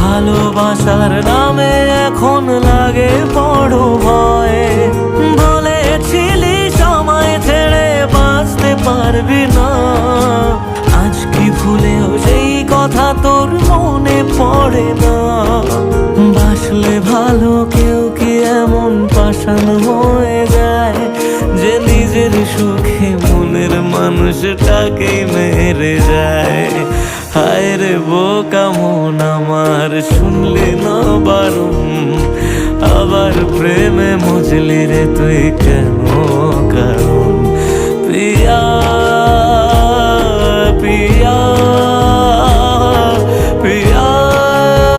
ভালোবাসার নামে এখন লাগে বড় ভয়। বলেছিলি সময় ছেড়ে বাঁচতে পারবি না, আজ কি ভুলেও সেই কথা তোর মনে পড়ে না? বাসলে ভালো কেউ কি এমন পাষাণ হয়ে যায় যে নিজের সুখে মনের মানুষটাকেই মেরে যায়? হায় রে বোকা মন আমার, শুনলি না বারণ, আবার প্রেমে মজলি রে তুই কেন কারণ? পিয়া পিয়া